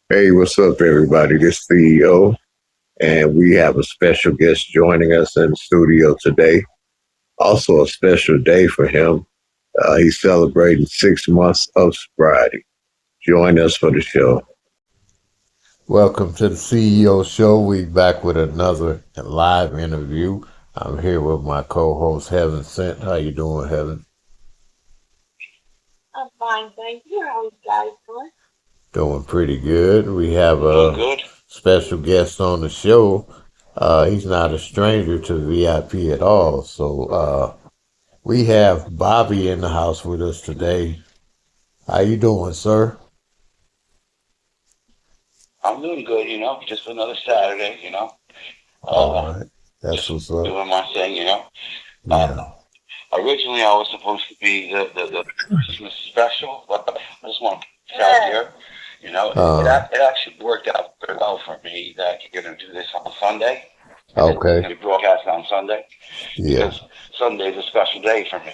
Hey, what's up, everybody? This is CEO, and we have a special guest joining us in the studio today. Also, a special day for him. He's celebrating 6 months of sobriety. Join us for the show. Welcome to the CEO show. We back with another live interview. I'm here with my co-host Heaven Sent. How you doing, Heaven? I'm fine, thank you. How are you guys doing? Doing pretty good. We have Doing a good. special guest on the show. He's not a stranger to VIP at all. So we have Bobby in the house with us today. How you doing, sir? I'm doing good, just another Saturday, All uh, right, that's just what's up. doing my thing. Yeah. Originally, I was supposed to be the Christmas special, but I just want to put it out here. It actually worked out very well for me that you're going to do this on Sunday, and it's Okay. going to be broadcast on Sunday, Yeah. because Sunday is a special day for me.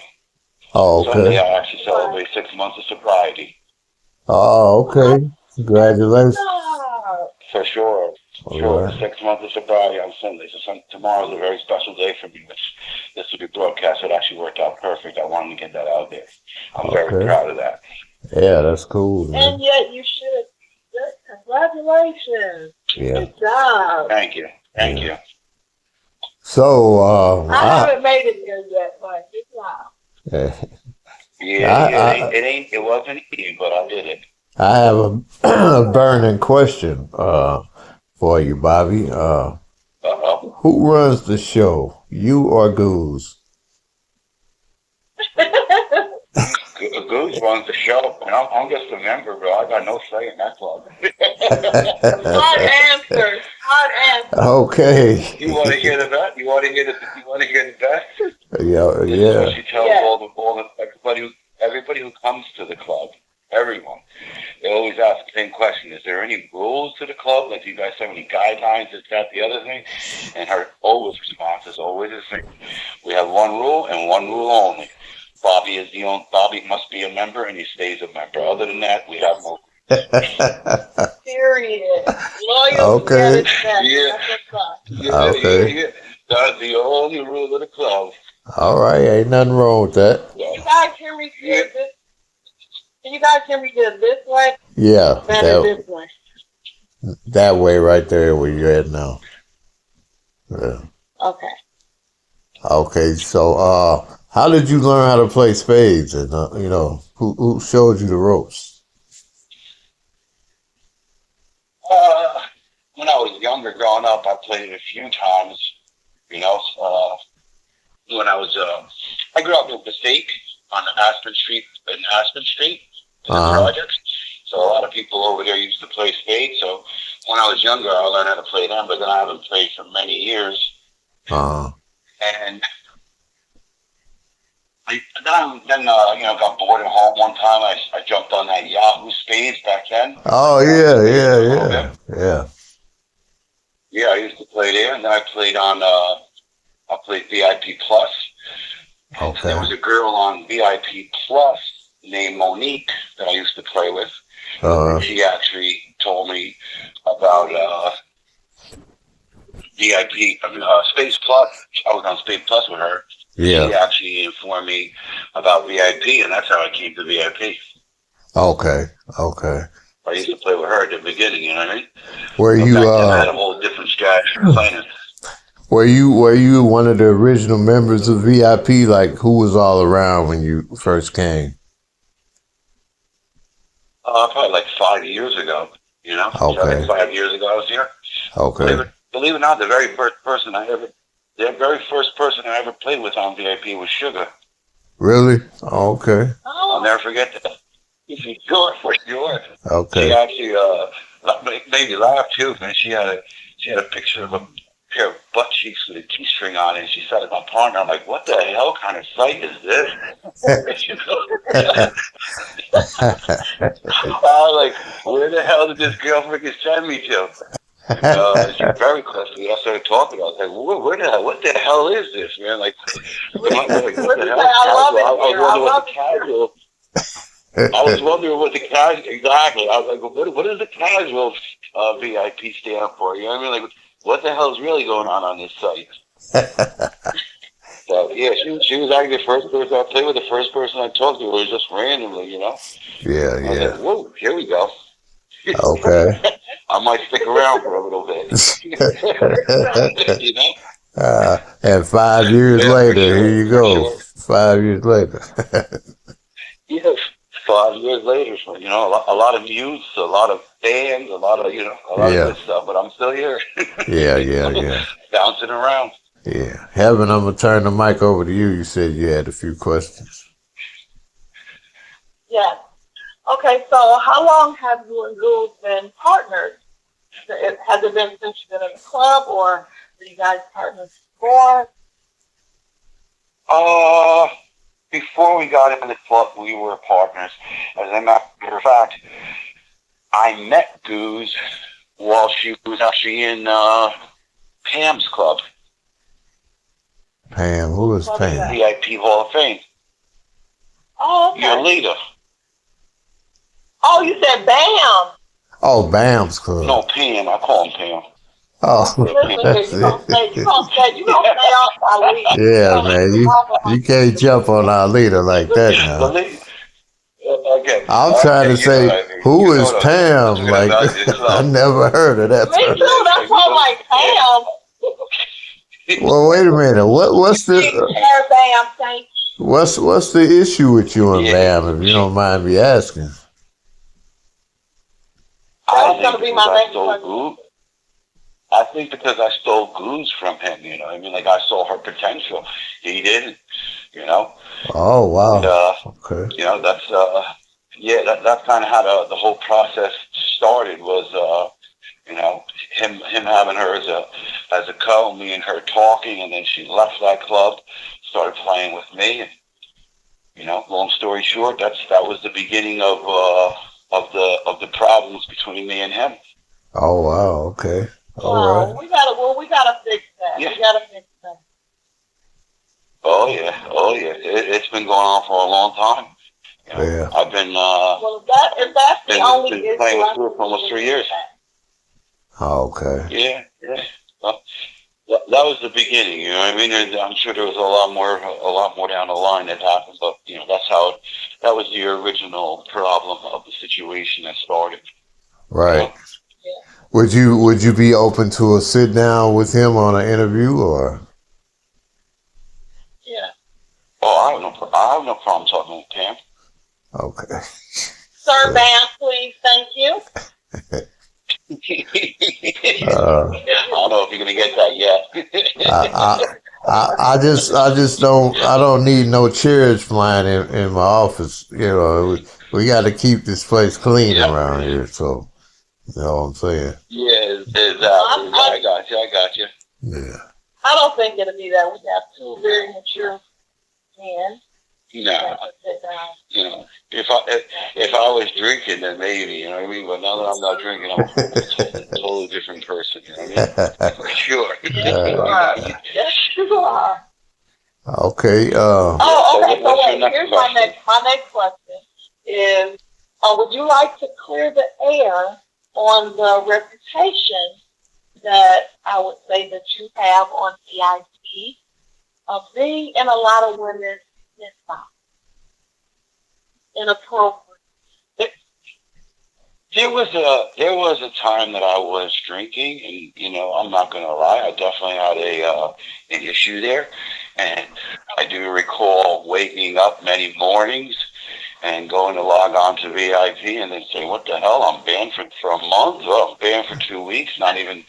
Oh, Sunday, okay. I actually celebrate 6 months of sobriety. Oh, okay. Congratulations. For sure. All Sure. right. 6 months of sobriety on Sunday. So tomorrow's a very special day for me. This will be broadcast. It actually worked out perfect. I wanted to get that out there. I'm very Okay. proud of that. Yeah, that's cool, And man. yet you should. Congratulations. Yeah. Good job. Thank you. Thank Yeah. you. So, I haven't made it there yet, but good job. Yeah, yeah. I, It wasn't easy, but I did it. I have a, a burning question for you, Bobby. Uh-oh. Who runs the show, you or Goose? Goose runs the show, and I'm just a member, bro. I got no say in that club. Hard answer. Hard answer. Okay. You want to hear the best? You want to hear the best? Yeah, This is what yeah. she tells Yes. everybody who comes to the club, everyone. They always ask the same question: is there any rules to the club? Like, do you guys have any guidelines? Is that the other thing? And her always response is always the same: we have one rule and one rule only. Bobby must be a member, and he stays a member. Other than that, we have no. Period. Loyalty at Okay. its best. Yeah, That's what's up. Okay. yeah. That's the only rule of the club. All right. Ain't nothing wrong with that. So, You guys hear me yeah. good this? Can you guys hear me good this way? Yeah. Better That this way. that way right there where you're at now. Yeah. Okay. Okay. So, how did you learn how to play spades? And who showed you the ropes? Uh, when I was younger, growing up, I played it a few times. You know, when I grew up in Passaic on Aspen Street, in the Uh projects. So a lot of people over there used to play spades. So when I was younger, I learned how to play them, but then I haven't played for many years. huh. And got bored at home one time. I jumped on that Yahoo Spades back then. Oh Yahoo yeah, Spades yeah, for a little bit. yeah, Yeah, I used to play there, and then I played I played VIP Plus, yeah. and there Okay. was a girl on VIP Plus named Monique that I used to play with. Uh She actually told me about VIP, Space Plus. I was on Space Plus with her. yeah. She actually informed me about VIP, and that's how I came to VIP. Okay. Okay. I used to play with her at the beginning, you know what I mean? Were But you back then I had a whole different strategy for playing. were you one of the original members of VIP? Like who was all around when you first came? Probably like 5 years ago, Okay. 5 years ago I was here. Okay. Believe it or not, the very first person I ever played with on VIP was Sugar. Really? Okay. I'll Oh, never forget that. Sure, for sure. She Okay. actually made me laugh too, man. She had a picture of a pair of butt cheeks with a T-string on it, and she said it my partner. I'm like, what the hell kind of sight is this? I was like, where the hell did this girl freaking send me to? She's very close to me. I started talking. I was like, what the hell is this, man? Like, what what did the you hell? say? I love Casual. I it was here. I wondering what love the it here. casual. I was wondering what the casual exactly. I was like, what does the casual VIP stand for? You know what I mean? Like, what the hell's really going on this site? So yeah, she was actually the first person I played with. The first person I talked to was just randomly, you know. Yeah, I was yeah. like, whoa, here we go. Okay. I might stick around for a little bit. You know? And 5 years Yeah, for later, sure, here you for go. sure. 5 years later. Yes, 5 years later, so, you know, a lot of youths, a lot of fans, a lot of Yeah. good stuff. But I'm still here, Yeah. bouncing around. Yeah. Heaven, I'm going to turn the mic over to you. You said you had a few questions. Yes. Okay, so how long have you and Jules been partners? Has it been since you've been in the club, or were you guys partners before? Before we got in the club, we were partners. As a matter of fact, I met Goose while she was actually in Pam's club, Pam, who is Pam? VIP Hall of Fame. Oh, okay. Your leader. Oh, you said BAM. Oh, Bam's Club. No, Pam. I call him Pam. Oh, Listen, you gonna stay off our lead. yeah, man. You can't jump on our leader like that now. Okay. I'm trying to say, who is Pam? Like, I nenever heard of that Me person. too. That's why I'm like, Pam. Well, wait a minute. What's the BAM, thank you. what's the issue with you and Bam? If you don't mind me asking. That was gonna be my next question. I think because I stole Goose from him, you know. I mean, like I saw her potential. He didn't, you know. Oh wow. And, okay. You know, that's that's kind of how the whole process started. Was you know, him having her as a co, me and her talking, and then she left that club, started playing with me, and you know, long story short, that was the beginning of the problems between me and him. Oh wow. Okay. All right. We gotta fix that. Yeah. We gotta fix that. Oh yeah. It's been going on for a long time. You know, Yeah. I've been Well, if that's the only been issue, playing with her for almost 3 years. Oh, okay. Yeah. Well, that was the beginning. You know what I mean? I'm sure there was a lot more down the line that happened, but you know, that was the original problem of the situation that started. Right. You know? Would you be open to a sit down with him on an interview or? Yeah. Oh, I have no problem talking with Pam. Okay. Sir Bam, please, thank you. I don't know if you're gonna get that yet. I just don't need no chairs flying in my office. You know, we got to keep this place clean around here. So, you know what I'm saying? Yeah, exactly. I got you. Yeah. I don't think it'll be that. We have two very mature men. No, you know, if I was drinking, then maybe, you know what I mean. But now that I'm not drinking, I'm a totally different person. You know what I mean? For sure. Yes, you are. Yes, you are. Okay. Okay. So So what's your wait. next Here's question? my next question is: would you like to clear the air on the reputation that I would say that you have on VIP of being in a lot of women's inbox? Inappropriate. There was a time that I was drinking, and you know, I'm not gonna lie, I definitely had an issue there, and I do recall waking up many mornings and going to log on to VIP and then say, "What the hell? I'm banned for a month. Well, I'm banned for 2 weeks." Not even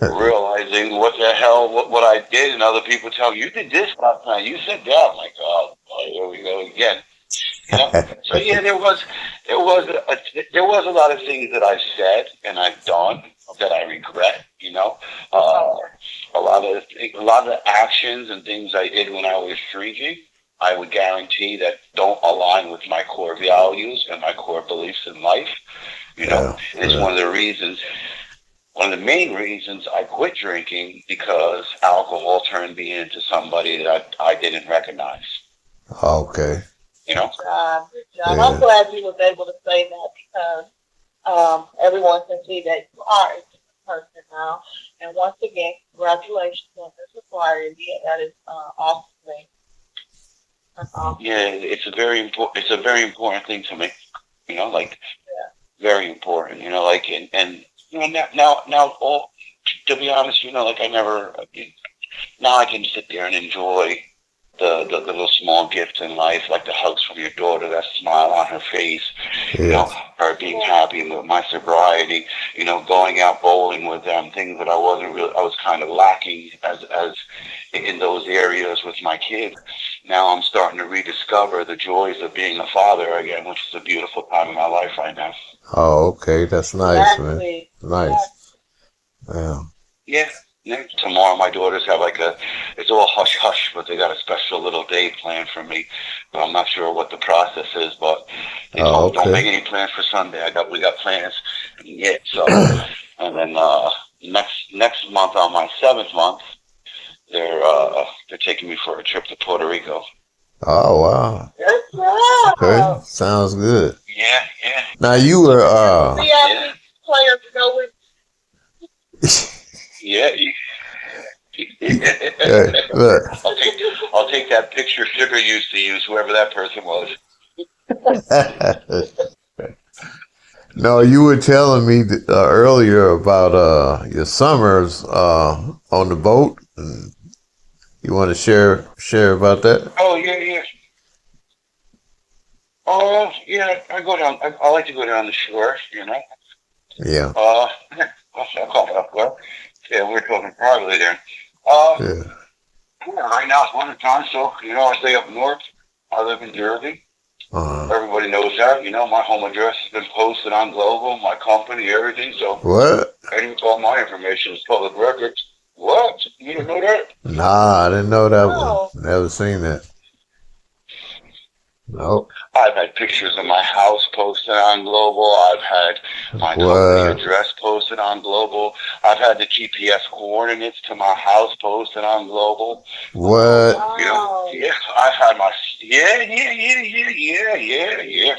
realizing what the hell what I did, and other people tell me, "You did this last night. You said that." I'm like, "Oh, here we go again." You know? So yeah, there was a lot of things that I've said and I've done that I regret. You know, a lot of actions and things I did when I was drinking, I would guarantee that don't align with my core values and my core beliefs in life. You know, it's one of the main reasons I quit drinking, because alcohol turned me into somebody that I didn't recognize. Okay. You know? Good job. Yeah. I'm glad you was able to say that because everyone can see that you are a different person now. And once again, congratulations on this acquired. Yeah, that is awesome thing. That's awesome. Yeah, it's a very important. It's a very important thing to me. You know, like very important. You know, like and you know now all to be honest, you know, like I never. Now I can sit there and enjoy the little small gifts in life, like the hugs from your daughter, that smile on her face, you know, Yes. her being happy with my sobriety, you know, going out bowling with them, things that I was kind of lacking as in those areas with my kids. Now I'm starting to rediscover the joys of being a father again, which is a beautiful time in my life right now. Oh, okay. That's nice, man. Exactly. Nice. Yeah. Yeah. Yeah. Tomorrow my daughters have it's all hush hush, but they got a special little day planned for me. But I'm not sure what the process is, but they Oh, told me don't make okay. any plans for Sunday. We got plans yet. So, and then next month on my 7th month, they're taking me for a trip to Puerto Rico. Oh, wow. Good Okay. job. Sounds good. Yeah, yeah, Now you were, yeah, VIP players go with yeah. hey, look. I'll take that picture Sugar used to use, whoever that person was. No, you were telling me earlier about your summers on the boat. And you want to share about that? Oh yeah, yeah. Oh yeah, I go down. I like to go down the shore. You know. Yeah. I'll call it up. Well, yeah, we're talking privately there. Yeah. Yeah, right now it's winter time, so you know I stay up north. I live in Jersey. Uh-huh. Everybody knows that. You know, my home address has been posted on Global, my company, everything. So What? all my information is public record. What? You didn't know that? Nah, I didn't know that oh, one. Never seen that. Nope. I've had pictures of my house posted on Global. I've had my company What? address posted on Global. I've had the GPS coordinates to my house posted on Global. What? You know, wow. yeah, I've had my yeah,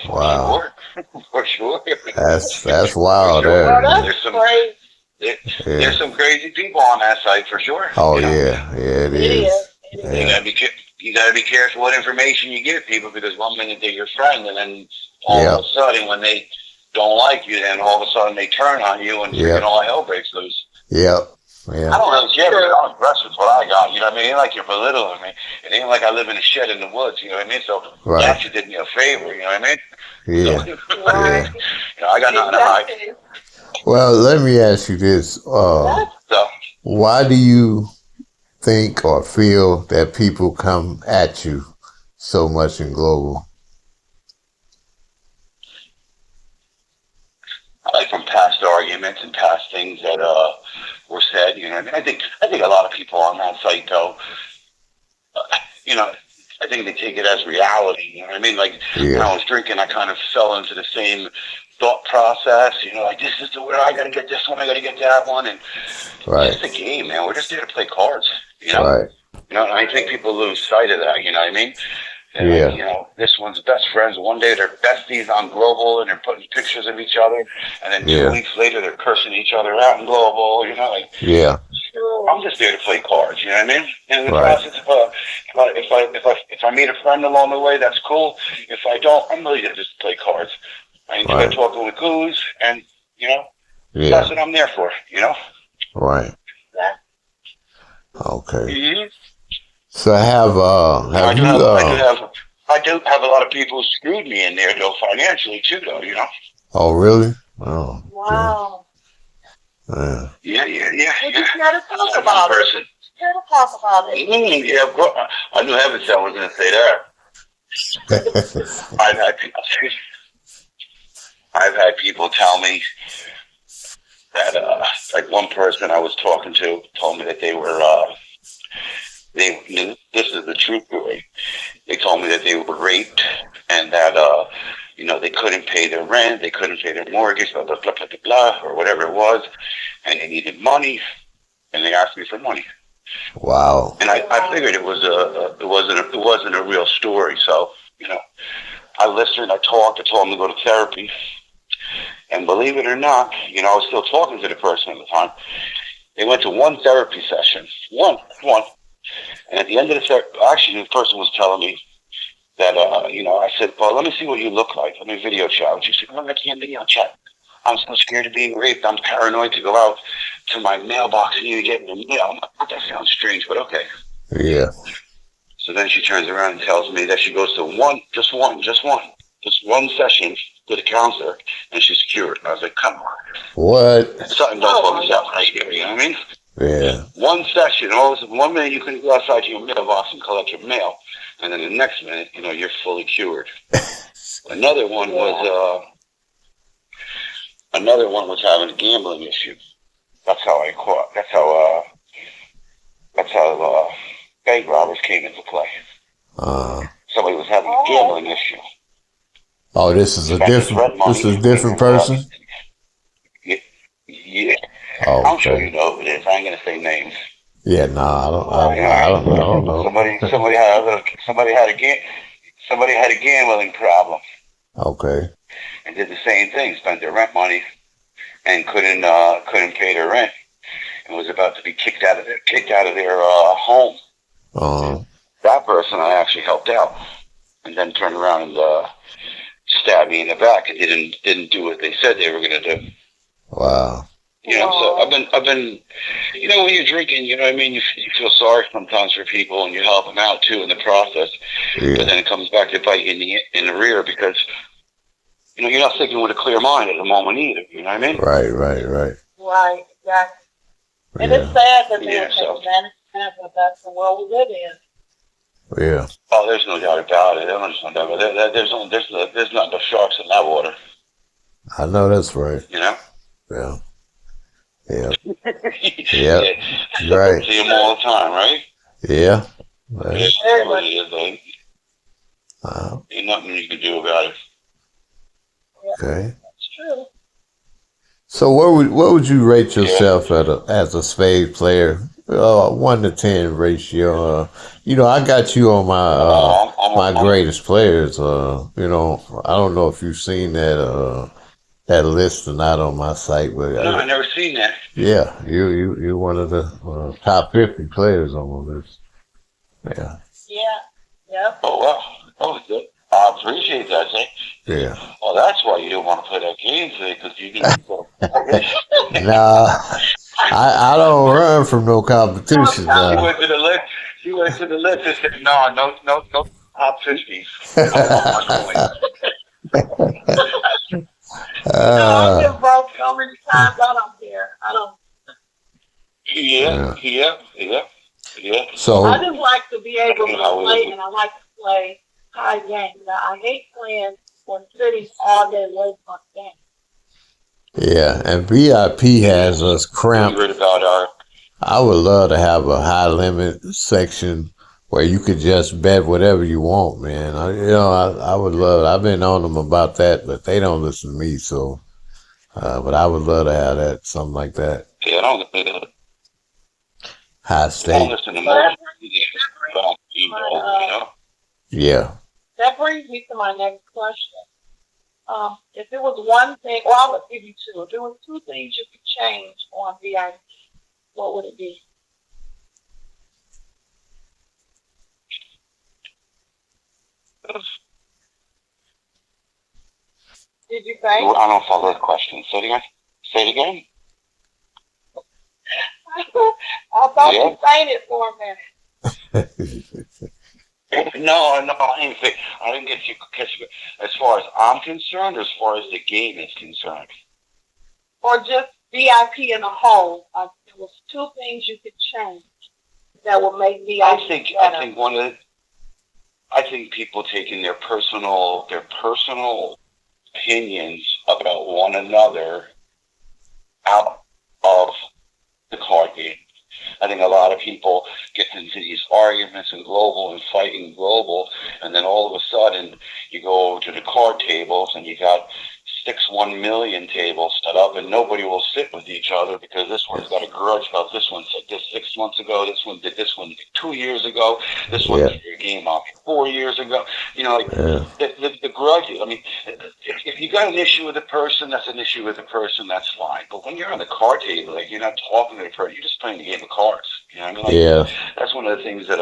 for Wow. sure, for sure, That's for wild sure. Well, there, that's man. There's some great. there's Yeah. some crazy people on that site for sure. Oh You know, yeah. Yeah, it It is. is. It is. you Yeah. gotta be you gotta be careful what information you give people because one minute they're your friend and then all Yep. of a sudden when they don't like you, then all of a sudden they turn on you and freaking Yep. all hell breaks loose. Yep. I Yeah. don't really care because I'm blessed with what I got. You know what I mean? It ain't like you're belittling me. It ain't like I live in a shed in the woods. You know what I mean? So you Right. actually did me a favor. You know what I mean? Yeah. So, Yeah. you know, I got nothing to hide. Exactly. Well, let me ask you this. That's So Why do you think or feel that people come at you so much in Global? like from past arguments and past things that were said. You know what I mean? I think a lot of people on that site though, you know, I think they take it as reality. You know what I mean? Like when Yeah. I was drinking, I kind of fell into the same thought process. You know, like this is the way I got to get this one, I got to get that one, and it's Right. just a game, man. We're just there to play cards. You know, Right. you know. And I think people lose sight of that. You know what I mean? And Yeah. like, you know, this one's best friends. One day they're besties on Global and they're putting pictures of each other, and then Yeah. 2 weeks later they're cursing each other out in Global. You know, like Yeah. true. I'm just there to play cards. You know what I mean? And in the Right. process, if I meet a friend along the way, that's cool. If I don't, I'm really there just to play cards. I enjoy Right. talking with Goose, and you know, Yeah. that's what I'm there for. You know. Right. That- Okay. Mm-hmm. So have I do you have a lot of people who screwed me in there though financially too though, you know. oh really? Oh. Okay. wow. Yeah. Yeah. Well, you gotta talk One about it. person. You gotta talk about it. Yeah, of course. I knew heaven I was going to say that. I've had people tell me that like one person I was talking to told me that they were this is the true story. They told me that they were raped and that you know they couldn't pay their rent, they couldn't pay their mortgage, blah blah blah blah blah, blah or whatever it was, and they needed money, and they asked me for money. Wow. And I figured it wasn't a real story. So you know, I listened, I talked, I told them to go to therapy. And believe it or not, you know, I was still talking to the person at the time. They went to one therapy session. One. And at the end of the therapy, actually, the person was telling me that, you know, I said, well, let me see what you look like. Let me video chat. And she said, well, I can't video chat. I'm so scared of being raped. I'm paranoid to go out to my mailbox and you get in the mail. I'm like, that sounds strange, but okay. Yeah. So then she turns around and tells me that she goes to just one session with a counselor, and she's cured. And I was like, come on. What? Something does something right here, you know what I mean? Yeah. One session, all of a sudden, 1 minute you can go outside to your mailbox and collect your mail, and then the next minute, you know, you're fully cured. Another one was having a gambling issue. That's how bank robbers came into play. Somebody was having a gambling issue. Oh, this is a different person? Yeah. Oh, I'm sure okay. you know who it is. I ain't gonna say names. Yeah, I don't know. Somebody had a gambling problem Okay. and did the same thing. Spent their rent money and couldn't pay their rent and was about to be kicked out of their home. That person I actually helped out, and then turned around and stabbed me in the back and didn't do what they said they were gonna do. Wow. You know, so I've been, you know, when you're drinking, you know what I mean? You feel sorry sometimes for people and you help them out too in the process. Yeah. But then it comes back to bite you in the rear because, you know, you're not thinking with a clear mind at the moment either. You know what I mean? Right. Right, exactly. And Yeah. it's sad that they take advantage of that, but that's the world we live in. Yeah. Oh, there's no doubt about it. There's not enough sharks in that water. I know that's right. You know? Yeah. Yeah. Yeah. Right. See them all the time, right? Yeah. Right. Very much. Ain't nothing you can do about it. Okay. It's true. So what would you rate yourself as a spade player? 1 to 10 ratio. You know, I got you on my greatest players. You know, I don't know if you've seen that list or not on my site, but No, I never seen that. yeah, you're one of the top 50 players on the list. Yeah. Yeah. Yep. Oh wow. Oh, good. I appreciate that, Zay. Yeah. Well, that's why you don't want to play that game today, because you need to go. Nah, I don't run from no competition. She went to the list. She went to the list and said, no top 50s. No, I've been broke so many times. I don't care. Yeah. So I just like to be able to play, and I like to play high games. I hate playing when sitting all day late on games. yeah, and VIP has us cramped. I would love to have a high limit section where you could just bet whatever you want, man. I would love. I've been on them about that, but they don't listen to me. So, but I would love to have that, something like that. Yeah, I don't listen to High stake. Yeah. That brings me to my next question. If there was one thing, well, I would give you two. If there was two things you could change on VIP, what would it be? Did you say? I don't follow the question. Say it again. I thought you fainted for a minute. No, I didn't get you. As far as I'm concerned, as far as the game is concerned, or just VIP in a whole. There was two things you could change that would make VIP better. I think people taking their personal opinions about one another out of the card game. I think a lot of people get into these arguments in global and fighting global, and then all of a sudden you go over to the card tables and you got 1 million tables set up, and nobody will sit with each other because this one's got a grudge about this one said this 6 months ago, this one did this one 2 years ago, this one did your game off 4 years ago. You know, like the grudges. I mean, if you got an issue with a person, that's an issue with a person, that's fine. But when you're on the card table, like, you're not talking to the person, you're just playing a game of cards. You know what I mean? Like, that's one of the things that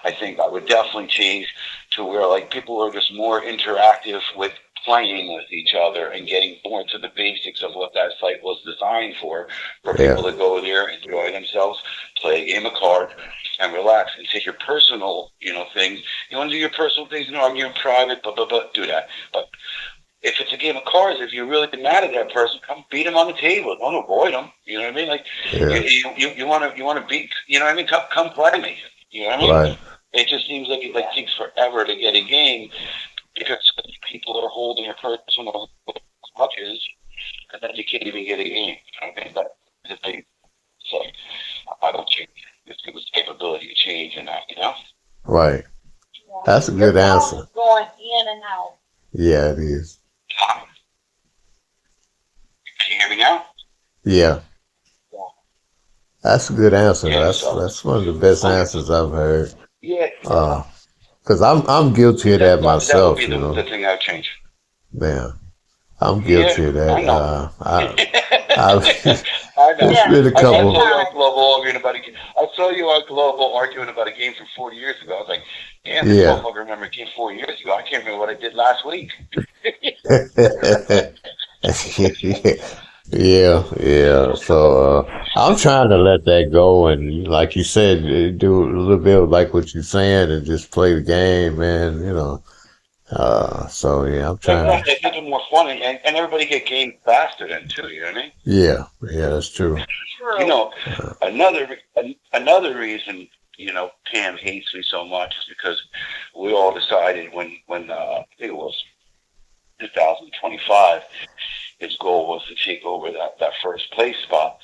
I think I would definitely change to where, like, people are just more interactive with playing with each other and getting more into the basics of what that site was designed for people to go there, enjoy themselves, play a game of cards, and relax and take your personal, you know, things. You want to do your personal things, you know, argue in private, do that. But if it's a game of cards, if you're really mad at that person, come beat him on the table. Don't avoid him. You know what I mean? Like, you want to beat, you know what I mean? Come play me. You know what I mean? Right. It just seems like it takes forever to get a game because people are holding a personal grudges, and then you can't even get a game. Okay, but so I don't think it was capability to change in that, you know. Right. That's a good answer. Going in and out. Yeah, it is. Can you hear me now? Yeah. That's a good answer. That's one of the best answers I've heard. Yeah. Because I'm guilty of that myself. That would be the thing I'd change. Man, I'm guilty of that. I know. It's been a couple. I saw you on Global arguing about a game from 4 years ago. I was like, damn, this motherfucker remember a game 4 years ago. I can't remember what I did last week. Yeah. So I'm trying to let that go, and like you said, do a little bit of like what you're saying, and just play the game, man. You know. So yeah, I'm trying. It makes it more fun, and everybody get games faster then too. You know what I mean? Yeah, that's true. You know, another reason, you know, Pam hates me so much is because we all decided when I think it was 2025, his goal was to take over that first place spot,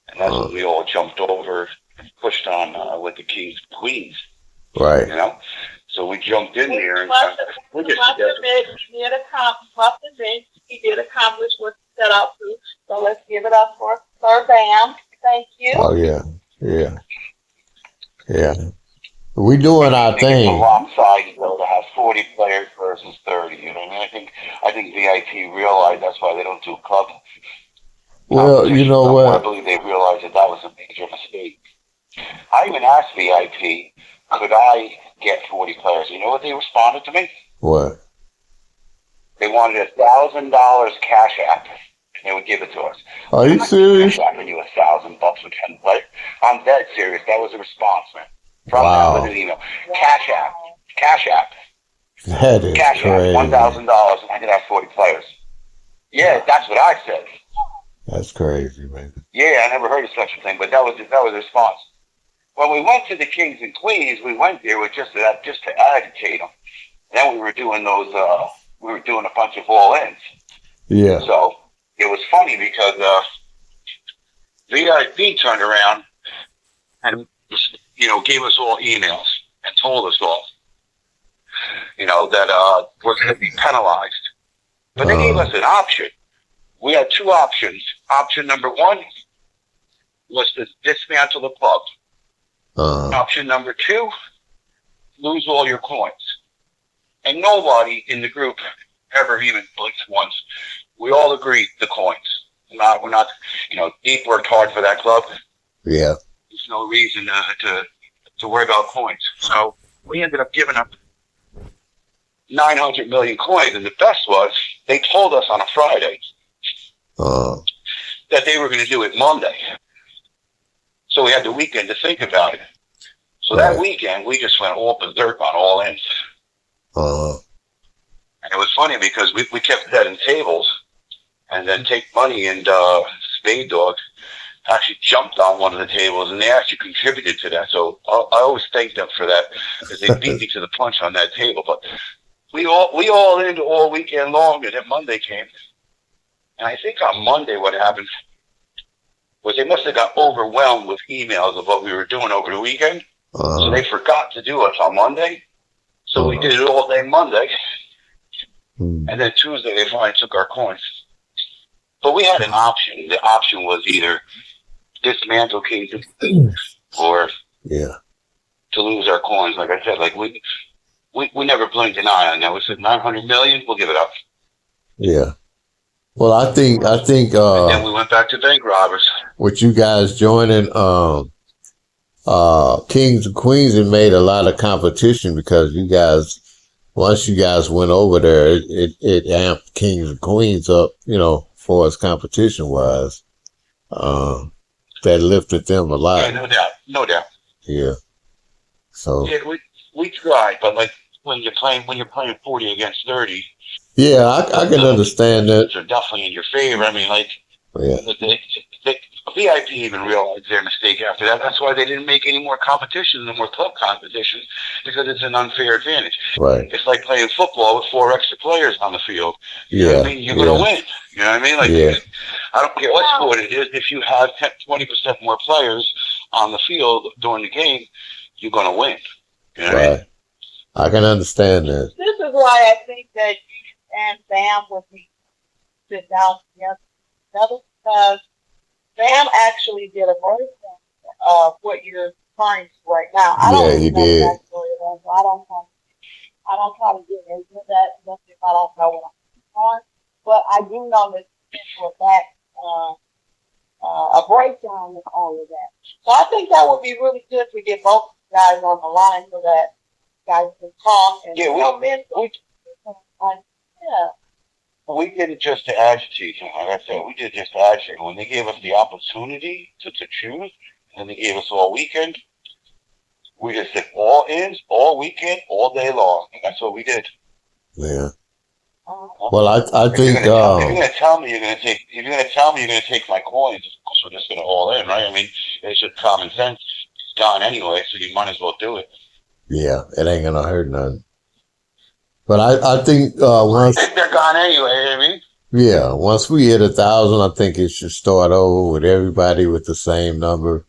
and that's when we all jumped over and pushed on with the Kings and Queens. Right. You know. So we jumped in there and he did accomplish what he set out to. So let's give it up for Sir Bam. Thank you. Oh yeah. We doing our thing. It's a lopsided though to have 40 players versus 30. You know what I mean? I think VIP realized that's why they don't do club. Well, you know what? I believe they realized that was a major mistake. I even asked VIP, could I get 40 players? You know what they responded to me? What? They wanted $1,000 cash app, and they would give it to us. Are you serious? I'm offering you $1,000 for 10 players. I'm dead serious. That was a response, man. From wow. that with an email. Cash app. That is cash crazy. App, $1,000, and I could have 40 players. Yeah, that's what I said. That's crazy, man. Yeah, I never heard of such a thing, but that was the response. When we went to the Kings and Queens, we went there with just to agitate them. Then we were doing a bunch of all-ins. Yeah. So it was funny because VIP turned around and, you know, gave us all emails and told us all, you know, that we're going to be penalized. But they gave us an option. We had two options. Option number one was to dismantle the club. Option number two, lose all your coins. And nobody in the group ever even blinked once. We all agreed the coins. We're not, you know, Deep worked hard for that club. Yeah. There's no reason to worry about coins. So we ended up giving up 900 million coins. And the best was, they told us on a Friday that they were going to do it Monday. So we had the weekend to think about it. So that weekend, we just went all berserk on all ends. And it was funny because we kept setting tables, and then Take Money and Spade Dog actually jumped on one of the tables, and they actually contributed to that. So I always thank them for that, because they beat me to the punch on that table. But we all into all weekend long, and then Monday came. And I think on Monday what happened was they must have got overwhelmed with emails of what we were doing over the weekend. So they forgot to do us on Monday. So we did it all day Monday. And then Tuesday they finally took our coins. But we had an option. The option was either dismantle Kings and Queens or Yeah. to lose our coins. Like I said, like we never blinked an eye on that. We said 900 million, we'll give it up. Yeah. Well, I think And then we went back to bank robbers. with you guys joining Kings and Queens, it made a lot of competition because you guys, once you guys went over there, it amped Kings and Queens up, you know, for as competition wise. That lifted them a Yeah, lot. no doubt, no doubt. Yeah. So Yeah, we tried, but like when you're playing 40 against 30, yeah, I can understand that. are definitely in your favor. I mean, like Yeah. the VIP even realized their mistake after that. That's why they didn't make any more competition, no more club competition, because it's an unfair advantage. Right. It's like playing football with 4 extra players on the field. You know Yeah. what I mean? You're going to win. You know what I mean? Like, Yeah. I don't care what sport it is. If you have 20% more players on the field during the game, you're going to win. You know what I mean? Right. I can understand that. This is why I think that you and Bam would be sit down together because Bam actually did a version of what you're trying to right now. I don't Yeah, he know the did. backstory of that, so I don't try to get into that just if I don't know what I'm on. But I do know that for back a breakdown of all of that. So I think that would be really good to get both guys on the line so that guys can talk and Yeah, yeah. we did it just to agitate. Like I said, we did it just to agitate. When they gave us the opportunity to choose, and they gave us all weekend, we just did all ins, all weekend, all day long. And that's what we did. Yeah. Well, I think If you're gonna tell me you're gonna take my coins, of course we're just gonna all in, right? I mean, it's just common sense. It's gone anyway, so you might as well do it. yeah, it ain't gonna hurt nothing. But I think once They're gone anyway. I mean, yeah, once we hit 1,000, I think it should start over with everybody with the same number.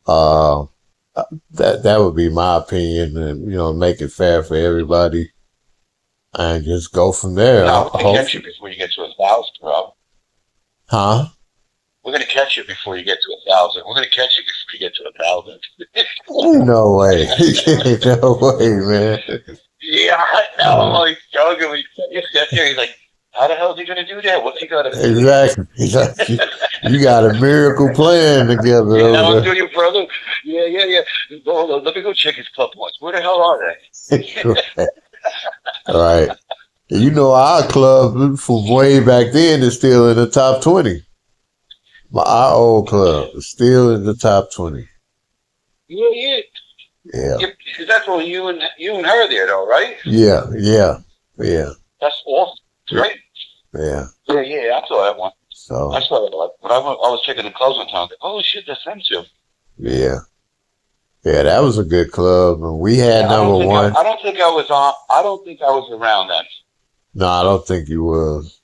That would be my opinion, and you know, make it fair for everybody, and just go from there. no, we're gonna catch you before you get to 1,000, bro. Huh? We're gonna catch you before you get to 1,000. We're gonna catch you before you get to 1,000. No way. No way, man. Yeah, I know. I'm like joking. He's like, how the hell is he gonna do that? What's he gonna do? Exactly. You got a miracle plan together Yeah, I'm over doing your brother. Yeah. Hold on, let me go check his club points. Where the hell are they? there. All right. You know, our club from way back then is still in the top 20. Our old club is still in the top 20. Yeah. Yeah. Because that's what you and her there, though, right? Yeah. That's awesome, right? Yeah. Yeah. I saw that one. So, I saw that one. When I was checking the clubs one time, I was like, oh shit, that's them too. yeah. Yeah, that was a good club. And we had number one. I don't think I was around then. No, I don't think you was.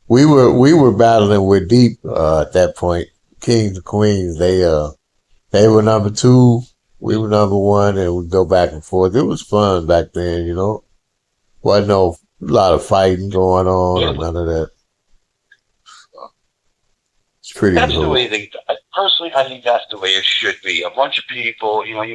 We were battling with Deep at that point. Kings and Queens, they were number 2, we were number 1, and we'd go back and forth. It was fun back then, you know. Wasn't no lot of fighting going on or none of that. It's pretty That's the cool. way personally, I think that's the way it should be. A bunch of people, you know, if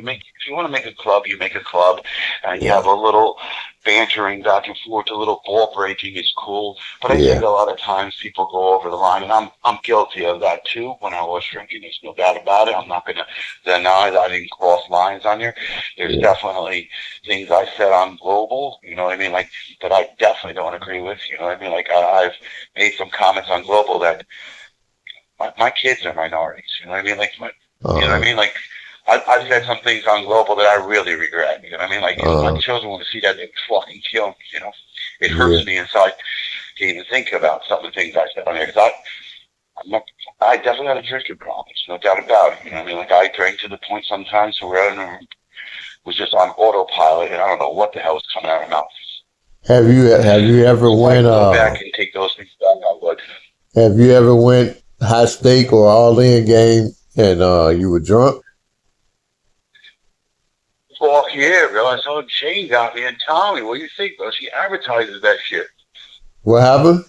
you want to make a club, you make a club, and you have a little bantering back and forth, a little ball breaking is cool. But I think a lot of times people go over the line, and I'm guilty of that too. When I was drinking, there's no doubt about it. I'm not gonna deny that I didn't cross lines on here. There's definitely things I said on Global, you know what I mean, like that I definitely don't agree with. You know what I mean, like I've made some comments on Global that. My kids are minorities, you know what I mean? Like, you know what I mean? Like, I've said some things on Global that I really regret, you know what I mean? Like, if my children want to see that, they fucking kill me, you know? It hurts me inside to even think about some of the things I said on there, because I definitely had a drinking problem, no doubt about it, you know what I mean? Like, I drank to the point sometimes where I was just on autopilot, and I don't know what the hell was coming out of my mouth. Have you ever went go back and take those things back, I would. Have you ever went high stake or all in game and you were drunk? Fuck yeah, bro. I saw Jane got me and Tommy. What do you think, bro? She advertises that shit. What happened?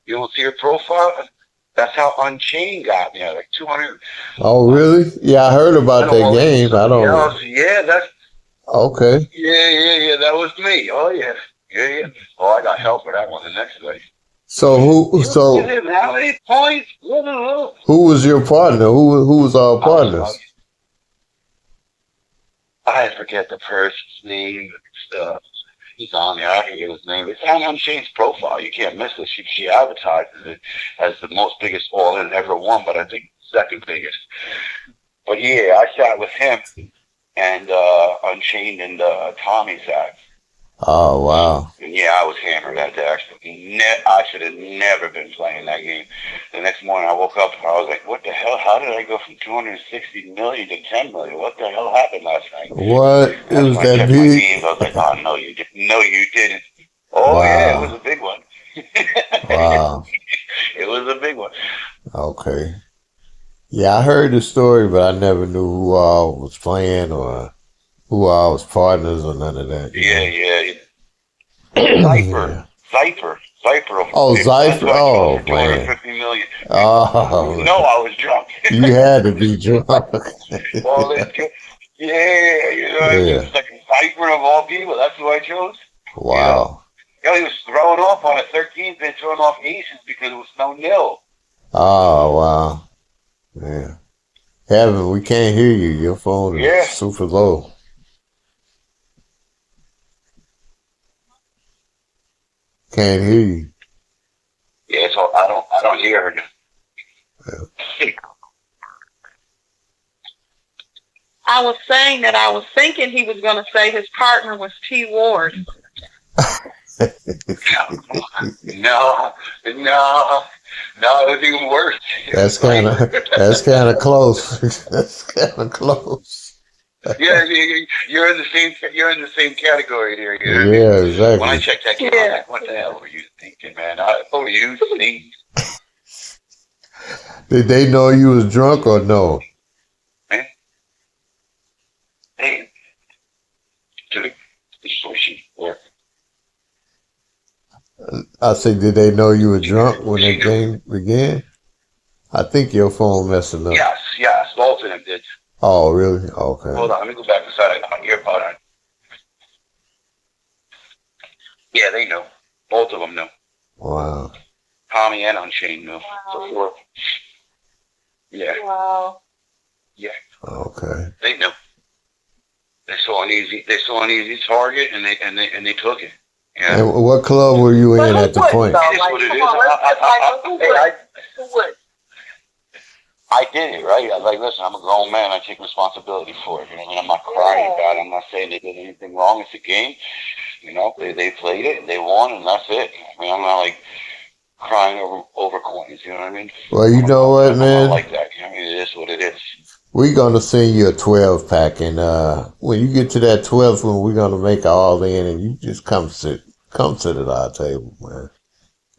You don't see her profile? That's how Unchained got me. Like 200. Oh, really? Yeah, I heard about that Well, game. I somebody don't. else. Yeah, that's Okay. yeah. That was me. Oh yeah, yeah. Oh, I got help with that one the next day. So who? You So didn't have any points. who was your partner? Who was our partners? I forget the person's name. He's on there. I forget his name. It's on Unchained's profile. You can't miss it. She advertises it as the most biggest all-in ever won, but I think second biggest. But yeah, I sat with him and Unchained and Tommy sat. Oh, wow. And yeah, I was hammered that day. I should have never been playing that game. The next morning I woke up and I was like, what the hell? How did I go from 260 million to 10 million? What the hell happened last night? What? It That's was when I that checked my big? games. I was like, oh, no, you didn't. No, you didn't. Oh, yeah, it was Wow. a big one. Wow. It was a big one. Okay. Yeah, I heard the story, but I never knew who all was playing or who all was partners or none of that. Yeah. Yeah. Zypher. Oh, That's Zypher. why I Oh, chose for man. 250 million. Oh, No, I was drunk. you had to be drunk. Well, yeah, you know, Yeah. it's like Zypher of all people. That's who I chose. Wow. You know, he was throwing off on a 13th and throwing off aces because it was no nil. Oh, wow. Yeah. Heaven, we can't hear you. Your phone is Yeah. super low. Can't hear you. Yeah, so I don't hear her. I was saying that I was thinking he was going to say his partner was T. Ward. No, it was even worse. That's kind of close. That's kind of close. Yeah, you're in the same category here. You know what I mean? Yeah, When I exactly. checked that game, I was like, what the hell were you thinking, man? What were you thinking? Did they know you was drunk or no? Hey, dude, this is what she worked. I said, did they know you were drunk when the game began? I think your phone messing up. Yes, both of them did. Oh, really? Okay. Hold on, let me go back inside. I got my earbud on. Yeah, they know. Both of them know. Wow. Tommy and Unchained knew. Wow. Before. Yeah, Wow. Okay. they knew. They saw an easy target, and they took it. Yeah. And what club were you But in who at the wouldn't, point? though? It is Like, what it come is. on, who would? I did it, right? I was like, listen, I'm a grown man. I take responsibility for it. You know what I mean? I'm not crying about it. I'm not saying they did anything wrong. It's a game. You know, they played it, they won, and that's it. I mean, I'm not like crying over coins. You know what I mean? Well, you know what, I'm not man? like that. I mean, it is what it is. We're gonna send you a 12 pack, and when you get to that 12th one, we're gonna make all in, and you just come sit at our table, man.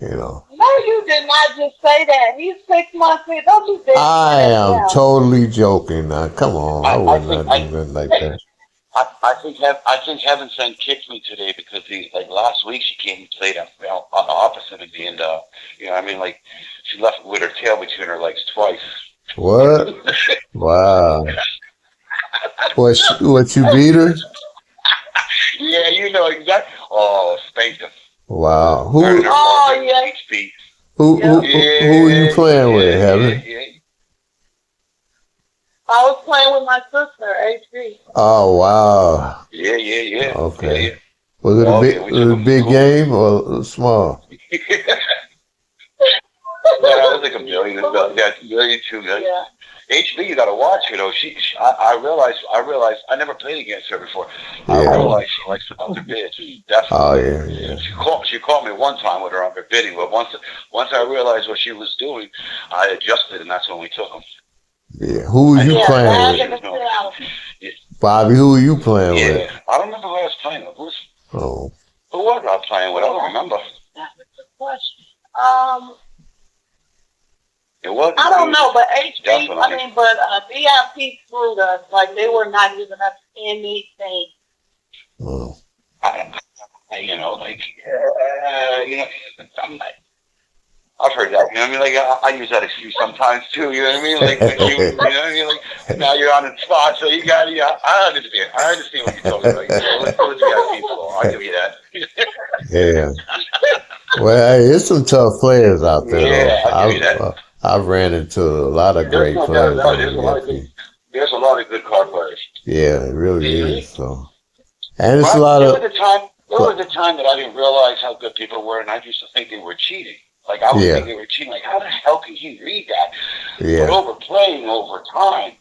You know. No, you did not just say that. He's 6 months in. Don't you dare I say that am now. totally joking. Now, come on, I wouldn't have done nothing like that. I think Heaven Sent kicked me today because last week she came and played on the opposite of me, and you know what I mean, like she left with her tail between her legs twice. What? Wow. What you beat her? Yeah, you know exactly. Oh, spanked him. Wow. Earned her Oh, more than yeah. 6 feet. Who are you playing with, Heaven? Yeah. I was playing with my sister, HB. Oh, wow. Yeah. Okay. Yeah. Was it Oh, a yeah, we took big him to big school. game or small? Yeah, it was like $1 million, $1 million, $2 million. Yeah. HB, you got to watch. You know, I realized I never played against her before. I Yeah. realized she likes to underbid. Definitely. Oh, yeah. She caught me one time with her underbidding, but once I realized what she was doing, I adjusted, and that's when we took them. Yeah. Who were you Yeah, playing back with? in the reality. Bobby, who were you playing with? Yeah, I don't remember who I was playing with. Who Oh. was I playing with? I don't remember. That's a good question. It wasn't. I don't know, but HB, Definitely. VIP screwed us. Like, they were not giving us anything. Oh. You know, like, I'm like, I've heard that. You know what I mean? Like I use that excuse sometimes too. You know what I mean? Like when you know what I mean? Like now you're on the spot, so you got. Yeah, I understand. I understand what you're talking about. So let's get people. I'll give you that. Yeah. Well, hey, there's some tough players out there, Yeah, though. I'll give you that. I've ran into a lot of There's great no doubt players about on it. the EFP. There's a lot of good card players. Yeah, it really Mhm. is. So, and it's a But lot there of was a time. There was a time that I didn't realize how good people were, and I used to think they were cheating. Like I would Yeah. think they were cheating. Like how the hell can he read that? But yeah, over playing over time,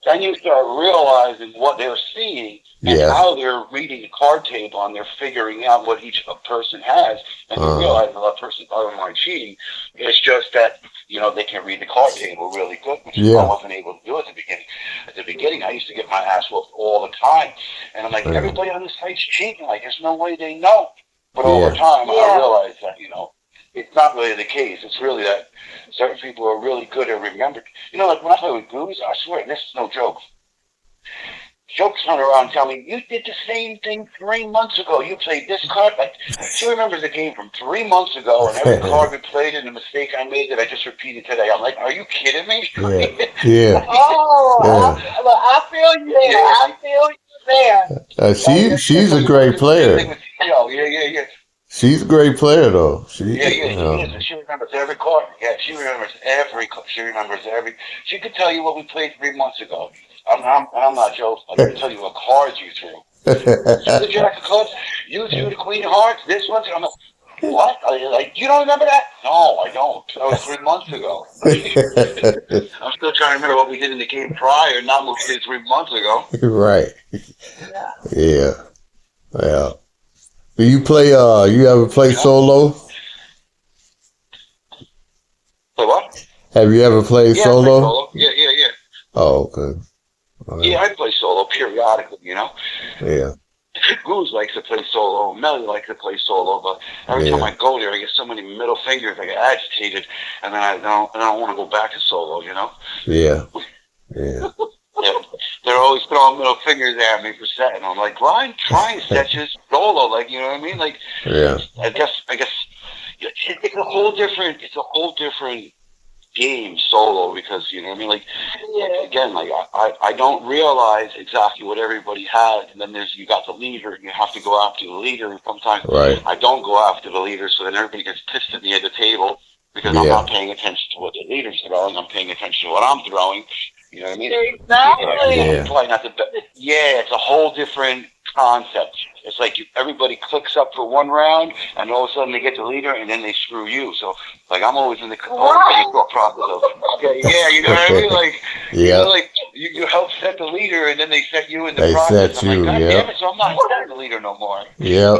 then you start realizing what they're seeing and yeah, how they're reading the card table and they're figuring out what each person has. And you realize that that person doesn't mind cheating. It's just that, they can read the card table really good, which is what I wasn't able to do at the beginning. At the beginning, I used to get my ass whooped all the time. And I'm like, Yeah. everybody on this site's cheating. Like, there's no way they know. But Yeah. over time, I Yeah. realized that, it's not really the case. It's really that certain people are really good at remembering. Like when I play with Goose, I swear, this is no joke. Jokes turn around and tell me, you did the same thing 3 months ago. You played this card. Like, she remembers the game from 3 months ago, and every card we played and the mistake I made that I just repeated today. I'm like, are you kidding me? yeah, yeah. Oh, Yeah. I feel you there. I feel you there. She's a great player. Yeah. She's a great player, though. She She is. And she remembers every card. Yeah, she remembers every. She remembers every. She could tell you what we played 3 months ago. I'm not joking. I can tell you what cards you threw. The Jack of Clubs. You threw the Queen of Hearts. This one. I'm like, what? Like, you don't remember that? No, I don't. That was 3 months ago. I'm still trying to remember what we did in the game prior, not what we did 3 months ago. Right. Yeah. Yeah. Yeah. Do you play? You ever play solo? So what? Have you ever played Yeah, I solo? play solo. Yeah. Oh, okay. All right. Yeah, I play solo periodically, Yeah. Goose likes to play solo. Melly likes to play solo, but every time I go there, I get so many middle fingers, I get agitated, and then I don't want to go back to solo. Yeah. Yeah. They're always throwing middle fingers at me for setting. I'm like, well, I'm trying to set just solo, like, you know what I mean? Like, Yeah. I guess it's a whole different. It's a whole different game solo because you know what I mean. Like again, like I don't realize exactly what everybody has, and then you got the leader, and you have to go after the leader, and sometimes I don't go after the leader, so then everybody gets pissed at me at the table because I'm not paying attention to what the leader's throwing. I'm paying attention to what I'm throwing. You know what I mean? Exactly. Yeah. It's a whole different concept. It's like everybody clicks up for one round, and all of a sudden they get the leader, and then they screw you. So, like, I'm always in the thought process of, okay, yeah, you know what I mean? Like, like you help set the leader, and then they set you in the process. Set you, I'm like, God damn it, so I'm not setting the leader no more. Yeah.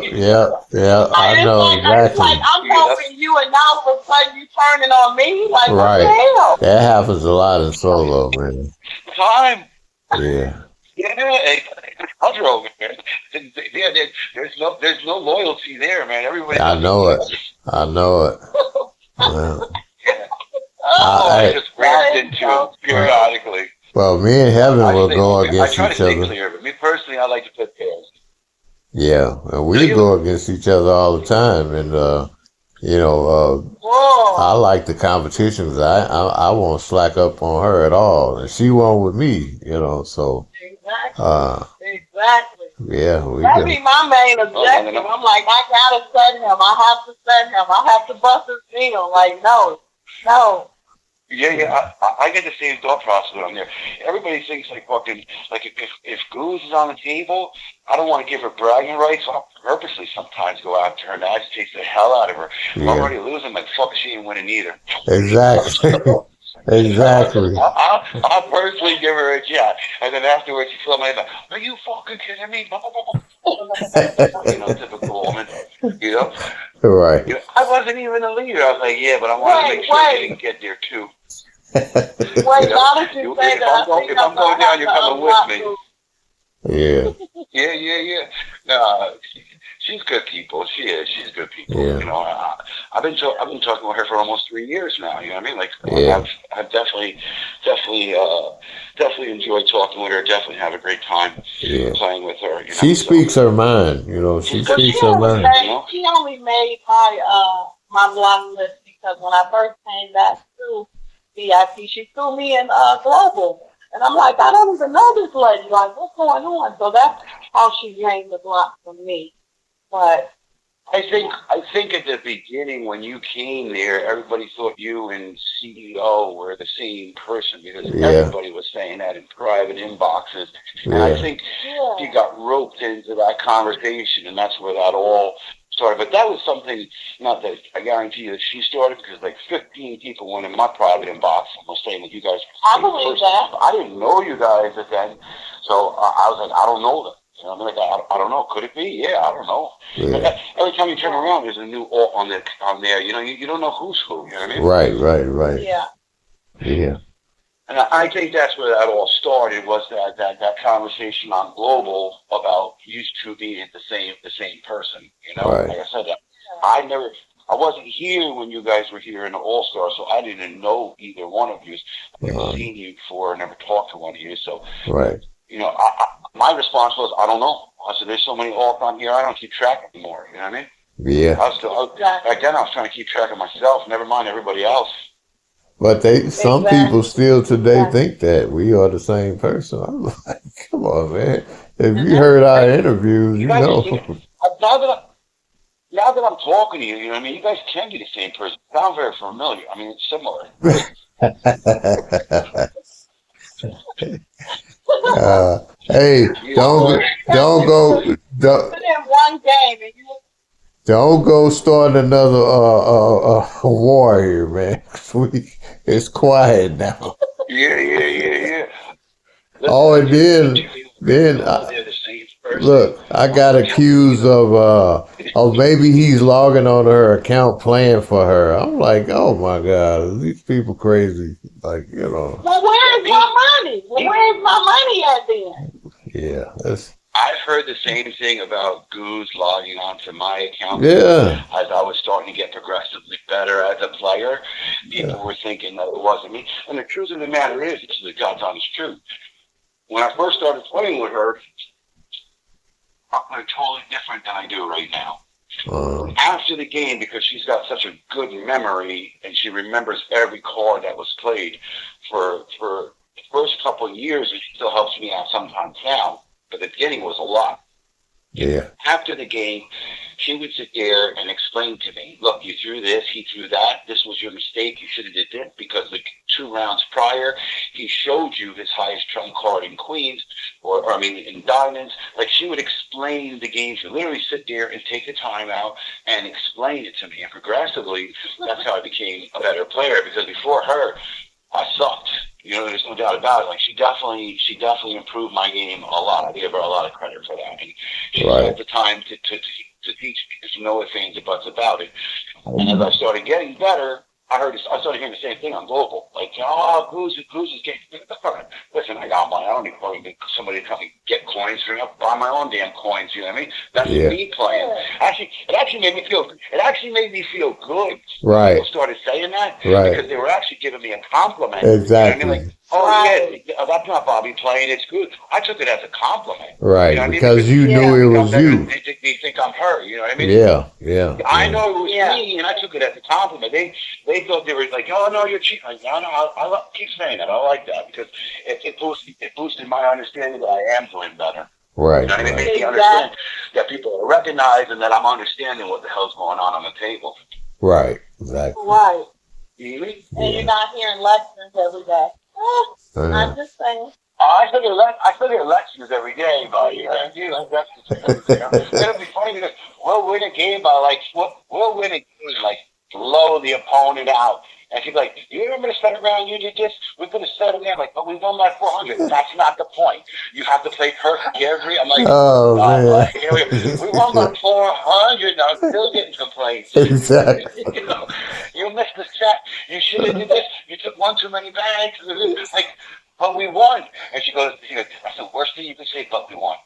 I know exactly. It's like I'm helping you, and now all of a sudden you turning on me. Like, what the hell? That happens a lot in solo, man. Time. Yeah. Yeah, culture over there. There's no loyalty there, man. Everybody. I know it. Well, I just ramped into periodically. Well, me and Heaven will go against I try to each stay other. clear, but me personally, I like to play pairs. Yeah, and we go against each other all the time, and I like the competition 'cause I won't slack up on her at all, and she won't with me, so. Exactly. Yeah, That'd be my main objective. I'm like, I gotta set him. I have to set him. I have to bust his deal. Like, no. Yeah, I get the same thought process on there. Everybody thinks like fucking like if Goose is on the table, I don't want to give her bragging rights. So I'll purposely sometimes go after her and agitate the hell out of her. If I'm already losing, like fuck, she ain't winning either. Exactly. Exactly. I'll personally give her a shot, and then afterwards she feel like, "Are you fucking kidding me?" Typical woman. Right. I wasn't even a leader. I was like, yeah, but I wanted to make sure I didn't get there too. Wait, now that you say that, if I'm going down, you're coming with me. Yeah. Yeah. No, she's good people. She is. She's good people. Yeah. I've been talking with her for almost 3 years now. You know what I mean? Like, I've definitely enjoyed talking with her. Definitely have a great time playing with her. She speaks her mind. She speaks her mind. She only made my block list because when I first came back to VIP, she threw me in global. And I'm like, I don't even know this lady. Like, what's going on? So that's how she gained the block from me. But I think at the beginning when you came there, everybody thought you and CEO were the same person because everybody was saying that in private inboxes. And I think she got roped into that conversation, and that's where that all started. But that was something, not that I guarantee you that she started, because like 15 people went in my private inbox and were saying that you guys. I believe that. I didn't know you guys at then, so I was like, I don't know them. You know, I'm like, I don't know. Could it be? Yeah, I don't know. Yeah. Every time you turn around, there's a new alt on there. You know, you don't know who's who. You know what I mean? Right. Yeah. And I think that's where that all started, was that conversation on Global about you two being the same person. You know, Right. like I said, I wasn't here when you guys were here in the All Star, so I didn't know either one of you. I've never seen you before, never talked to one of you. So, you know, my response was, I don't know. I said, there's so many alts on here, I don't keep track anymore. You know what I mean? Yeah. Back then, I was trying to keep track of myself, never mind everybody else. But some people still today think that we are the same person. I'm like, come on, man. If you heard our interviews, you know. Now that I'm talking to you, you know what I mean? You guys can be the same person. Sound very familiar. I mean, it's similar. Hey, don't go start another war here, man. It's quiet now. Yeah. Oh, and then look, I got accused of maybe he's logging on her account playing for her. I'm like, oh my God, these people crazy. Like, you know. Well, where is my money? Well, where is my money at then? Yeah, I've heard the same thing about Goose logging onto my account. Yeah. As I was starting to get progressively better as a player, people were thinking that it wasn't me. And the truth of the matter is, it's the God's honest truth. When I first started playing with her, I'm totally different than I do right now. After the game, because she's got such a good memory and she remembers every card that was played for the first couple of years, it still helps me out sometimes now. But the beginning was a lot. Yeah. After the game, she would sit there and explain to me, look, you threw this, he threw that, this was your mistake, you should have did this, because the 2 rounds prior, he showed you his highest trump card in queens, or in diamonds. Like, she would explain the game. She would literally sit there and take the time out and explain it to me. And progressively, that's how I became a better player, because before her, I sucked. You know, there's no doubt about it. Like, she definitely improved my game a lot. I give her a lot of credit for that. And she took the time to teach me, because she knows things and buts about it. And as I started getting better, I started hearing the same thing on Global. Like, Goose is getting. Listen, I got mine. I don't need somebody to come and get coins for me. I'll buy my own damn coins. You know what I mean? That's me playing. It actually made me feel good. Right. People started saying that because they were actually giving me a compliment. Exactly. You know what I mean? Like, yeah, that's not Bobby playing. It's good. I took it as a compliment. Right. You know what because I mean? you knew it was you. They think I'm her. You know what I mean? Yeah. I know it was me, and I took it as a compliment. They thought they were like, oh no, you're cheating. Like, no, I keep saying that. I like that, because it boosted my understanding that I am doing better. Right. You know what I mean? It made me understand that people are recognizing that I'm understanding what the hell's going on the table. Right. Exactly. Right. Mm-hmm. And you're not hearing lessons every day. I'm just saying. I still get lectures every day, but you know, it'll be funny because we'll win a game by blow the opponent out. And she's like, you remember the second round you did this? We're going to settle down. Like, but we won by 400. That's not the point. You have to play perfect every. I'm like, man. We won by 400. I'm still getting complaints. Exactly. You missed the set. You should have did this. You took one too many bags. Like, but we won. And she goes, that's the worst thing you can say, but we won.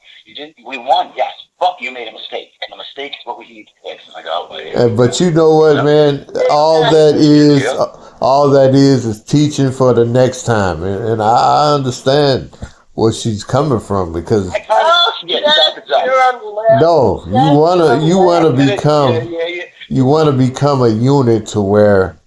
We won, yes, but you made a mistake. And the mistake is what we need to fix. I'm like, oh, but you know what, man? All that is teaching for the next time. And I understand where she's coming from, because you wanna become a unit to where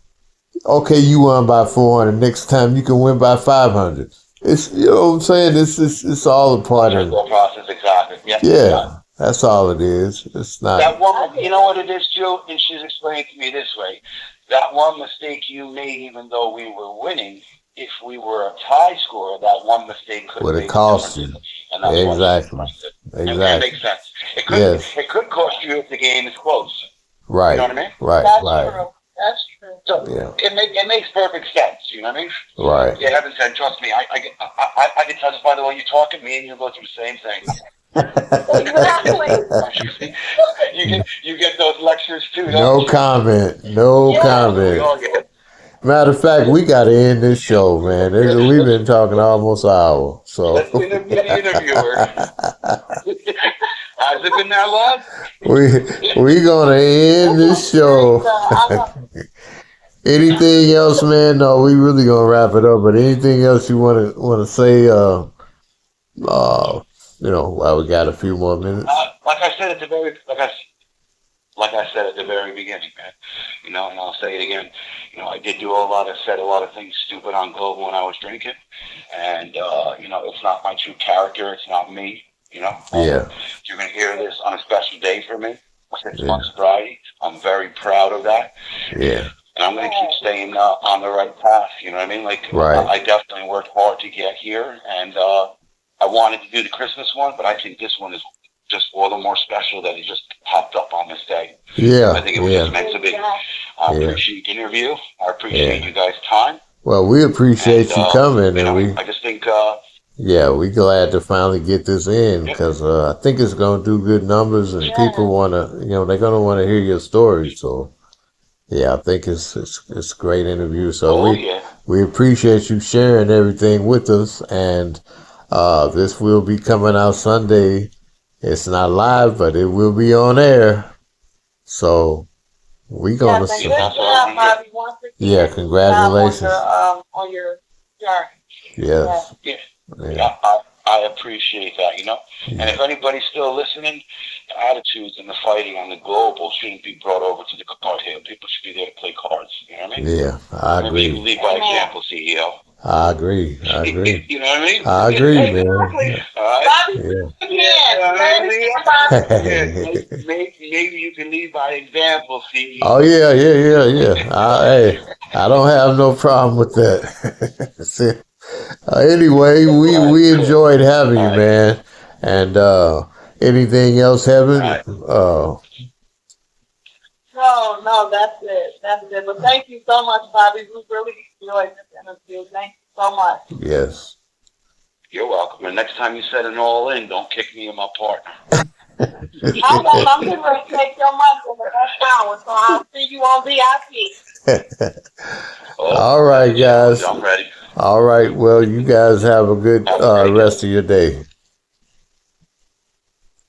Okay, you won by 400. Next time you can win by 500. It's, you know what I'm saying? It's all a part of Circle process, exactly. Yeah. Yeah, that's all it is. It's not. That woman, you know what it is, Joe? And she's explained to me this way. That one mistake you made, even though we were winning, if we were a tie score, that one mistake could Would have it made cost a you? difference. And that's Exactly. what she Exactly. And that makes sense. Yes. It could cost you if the game is close. Right. You know what I mean? Right. That's Right. true. That's true. So Yeah. it makes perfect sense. You know what I mean? Right. Yeah, heaven said, trust me, I can testify the way you talk to me, and you go through the same thing. Exactly. you get those lectures too. No don't you? comment. No Yeah. We comment. all get it. Matter of fact, we got to end this show, man. We've been talking almost an hour. So Let's interview the interviewer. Has it been that long? we gonna end this show. Anything else, man? No, we really gonna wrap it up. But anything else you wanna say? While we got a few more minutes. Like I said at the very beginning, man. You know, and I'll say it again. You know, I did said a lot of things stupid on Global when I was drinking, and it's not my true character. It's not me. You know. Yeah. You're gonna hear this on a special day for me. 6 months sobriety. I'm very proud of that. Yeah. And I'm going to keep staying on the right path. You know what I mean? Like, Right. I definitely worked hard to get here, and I wanted to do the Christmas one, but I think this one is just all the more special that it just popped up on this day. Yeah. I think it was just meant to be. I appreciate the interview. I appreciate you guys' time. Well, we appreciate you coming, and I just think. we glad to finally get this in because I think it's gonna do good numbers, and people wanna, they're gonna want to hear your story. So, yeah, I think it's a great interview. So we appreciate you sharing everything with us, and this will be coming out Sunday. It's not live, but it will be on air. So we gonna thank you, Bobby, once again. Yeah, congratulations. On your journey. Yes. Yeah, I appreciate that, And if anybody's still listening, the attitudes and the fighting on the global shouldn't be brought over to the card table. People should be there to play cards. You know what I mean? Yeah, I agree. You lead by example, CEO. I agree. You know what I mean? I agree, man. Exactly. All right. Maybe you can lead by example, CEO. Oh yeah. I don't have no problem with that. Anyway, we enjoyed having you, man. And anything else, Heaven? No, that's it. But thank you so much, Bobby. We really enjoyed this interview. Thank you so much. Yes. You're welcome. And next time you set an all in, don't kick me and my partner. I'm getting ready to take your money for the next hour, so I'll see you on VIP. All right, guys. I'm ready. All right. Well, you guys have a good rest of your day.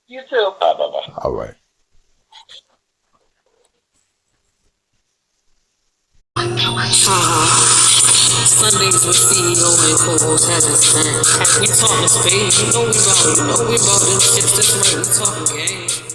You too. Bye. All right. Sundays with CEO and co-host Heaven Sent. We talking spades, you know we about them chips, that's right, we talking game.